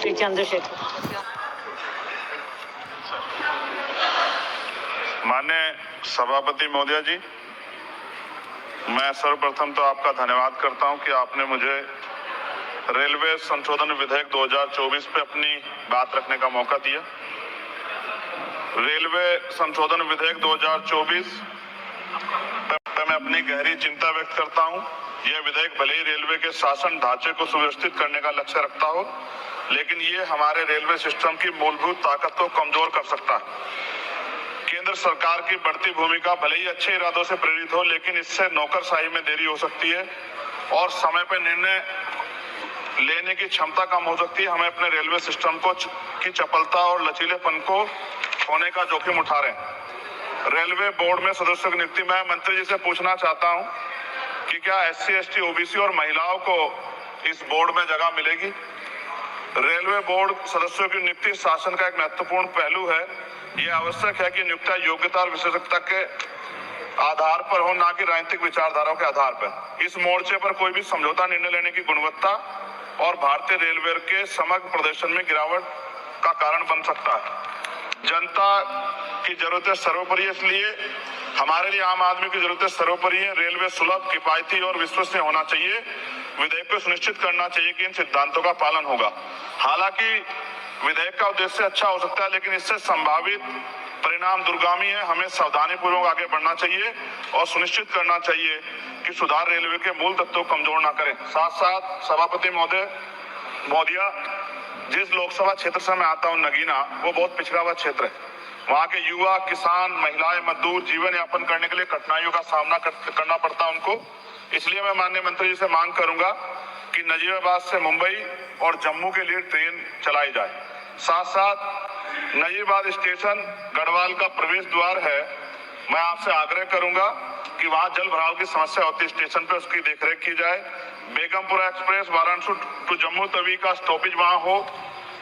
श्री चंद्रशेखर। माननीय सभापति महोदय जी, मैं सर्वप्रथम तो आपका धन्यवाद करता हूं कि आपने मुझे रेलवे संशोधन विधेयक 2024 पे अपनी बात रखने का मौका दिया। रेलवे संशोधन विधेयक 2024 पे मैं अपनी गहरी चिंता व्यक्त करता हूं। यह विधेयक भले ही रेलवे के शासन ढांचे को सुव्यवस्थित करने का लक्ष्य रखता हो, लेकिन ये हमारे रेलवे सिस्टम की मूलभूत ताकत को कमजोर कर सकता है। केंद्र सरकार की बढ़ती भूमिका भले ही अच्छे इरादों से प्रेरित हो, लेकिन इससे नौकरशाही में देरी हो सकती है और समय पर निर्णय लेने की क्षमता कम हो सकती है। हमें अपने रेलवे सिस्टम की चपलता और लचीलेपन को खोने का जोखिम उठा रहे हैं। रेलवे बोर्ड में सदस्यों की नियुक्ति मैं मंत्री जी से पूछना चाहता हूं कि क्या SC, ST, OBC और महिलाओं को इस बोर्ड में जगह मिलेगी? रेलवे बोर्ड सदस्यों की नियुक्ति शासन का एक महत्वपूर्ण पहलू है। यह आवश्यक है कि नियुक्तियां योग्यता और विशेषज्ञता के आधार पर हो, न कि राजनीतिक विचारधाराओं के आधार पर। इस मोर्चे पर कोई भी समझौता निर्णय लेने की गुणवत्ता और भारतीय रेलवे के समग्र प्रदर्शन में गिरावट का कारण बन सकता है। जनता की जरूरतें सर्वोपरि है, इसलिए हमारे लिए आम आदमी की जरूरतें सर्वोपरि है। रेलवे सुलभ, किफायती और विश्वसनीय होना चाहिए। विधेयक को सुनिश्चित करना चाहिए कि इन सिद्धांतों का पालन होगा। हालांकि विधेयक का उद्देश्य अच्छा हो सकता है, लेकिन इससे संभावित परिणाम दूरगामी है। हमें सावधानी पूर्वक आगे बढ़ना चाहिए और सुनिश्चित करना चाहिए कि सुधार रेलवे के मूल तत्वों को कमजोर न करें। साथ साथ सभापति महोदया, जिस लोकसभा क्षेत्र से मैं आता हूं, नगीना, वो बहुत पिछड़ा हुआ क्षेत्र है। वहाँ के युवा, किसान, महिलाएं, मजदूर जीवन यापन करने के लिए कठिनाइयों का सामना करना पड़ता है उनको। इसलिए मैं माननीय मंत्री जी से मांग करूंगा कि नजीबाबाद से मुंबई और जम्मू के लिए ट्रेन चलाई जाए। साथ साथ नजीबाबाद स्टेशन गढ़वाल का प्रवेश द्वार है। मैं आपसे आग्रह करूंगा कि वहां जल भराव की समस्या होती है स्टेशन पे, उसकी देखरेख की जाए। बेगमपुरा एक्सप्रेस वाराणसी टू जम्मू तवी का स्टॉपेज वहां हो।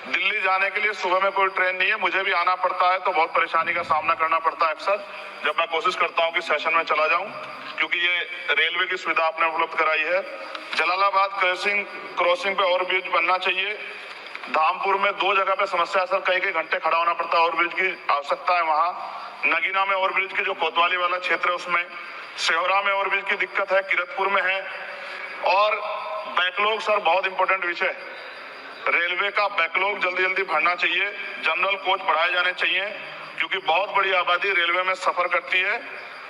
दिल्ली जाने के लिए सुबह में कोई ट्रेन नहीं है, मुझे भी आना पड़ता है तो बहुत परेशानी का सामना करना पड़ता है अक्सर, जब मैं कोशिश करता हूं कि सेशन में चला जाऊं, क्योंकि ये रेलवे की सुविधा आपने उपलब्ध कराई है। जलालाबाद क्रॉसिंग पे ओवरब्रिज बनना चाहिए। धामपुर में 2 जगह पे समस्या है सर, कई घंटे खड़ा होना पड़ता है, ओवरब्रिज की आवश्यकता है वहाँ। नगीना में ओवरब्रिज की जो कोतवाली वाला क्षेत्र है उसमें, सेहोरा में ओवरब्रिज की दिक्कत है, किरतपुर में है। और बैकलॉग सर बहुत इंपॉर्टेंट विषय है। रेलवे का बैकलॉग जल्दी भरना चाहिए। जनरल कोच बढ़ाए जाने चाहिए, क्योंकि बहुत बड़ी आबादी रेलवे में सफर करती है।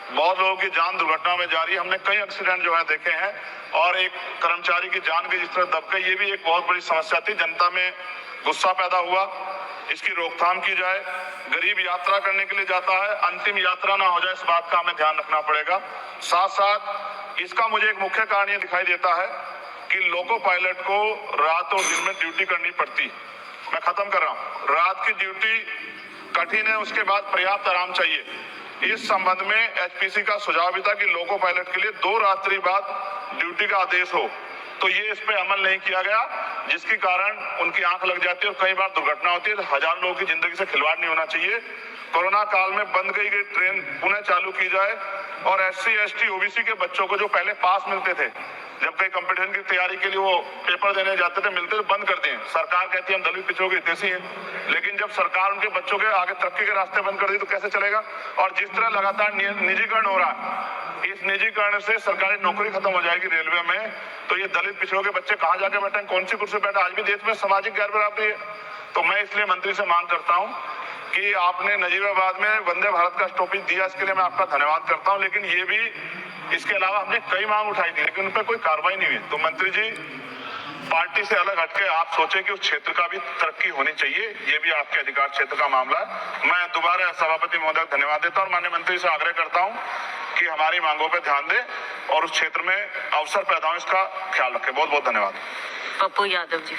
बहुत लोगों की जान दुर्घटना में जा रही है। हमने कई एक्सीडेंट जो है देखे हैं, और एक कर्मचारी की जान की जिस तरह दब गई, ये भी एक बहुत बड़ी समस्या थी। जनता में गुस्सा पैदा हुआ, इसकी रोकथाम की जाए। गरीब यात्रा करने के लिए जाता है, अंतिम यात्रा ना हो जाए, इस बात का हमें ध्यान रखना पड़ेगा। साथ साथ इसका मुझे एक मुख्य कारण ये दिखाई देता है कि लोको पायलट को रात और दिन में ड्यूटी करनी पड़ती। मैं खत्म कर रहा हूँ। रात की ड्यूटी कठिन है, उसके बाद पर्याप्त आराम चाहिए। इस संबंध में HPC का सुझाव भी था कि लोको पायलट के लिए 2 रात्रि बाद ड्यूटी का आदेश हो, तो ये इस पे अमल नहीं किया गया, जिसके कारण उनकी आंख लग जाती है और कई बार दुर्घटना होती है। हजारों लोगों की जिंदगी से खिलवाड़ नहीं होना चाहिए। कोरोना काल में बंद गई ट्रेन पुनः चालू की जाए, और SC, ST, OBC के बच्चों को जो पहले पास मिलते थे, जब कई कंपटीशन की तैयारी के लिए वो पेपर देने जाते थे, मिलते थे, बंद कर दिए। सरकार कहती है हम दलित पिछड़ों के हितैषी हैं, लेकिन जब सरकार उनके बच्चों के आगे तरक्की के रास्ते बंद कर दी तो कैसे चलेगा? और जिस तरह लगातार निजीकरण हो रहा है, इस निजीकरण से सरकारी नौकरी खत्म हो जाएगी रेलवे में, तो ये दलित पिछड़ों के बच्चे कहाँ जाके बैठे, कौन सी कुर्सी बैठे? आज भी देश में सामाजिक गैर बराबरी है। तो मैं इसलिए मंत्री से मांग करता हूँ कि आपने नजीबाबाद में वंदे भारत का स्टॉपेज दिया, इसके लिए मैं आपका धन्यवाद करता हूं। लेकिन ये भी, इसके अलावा हमने कई मांग उठाई थी, लेकिन उन पर कोई कार्रवाई नहीं हुई। तो मंत्री जी, पार्टी से अलग हटके आप सोचें कि उस क्षेत्र का भी तरक्की होनी चाहिए, ये भी आपके अधिकार क्षेत्र का मामला है। मैं दोबारा सभापति महोदय को धन्यवाद देता हूं और माननीय मंत्री से आग्रह करता हूं कि हमारी मांगों पर ध्यान दें और उस क्षेत्र में अवसर पैदा हो, इसका ख्याल रखें। बहुत बहुत धन्यवाद। पप्पू यादव जी।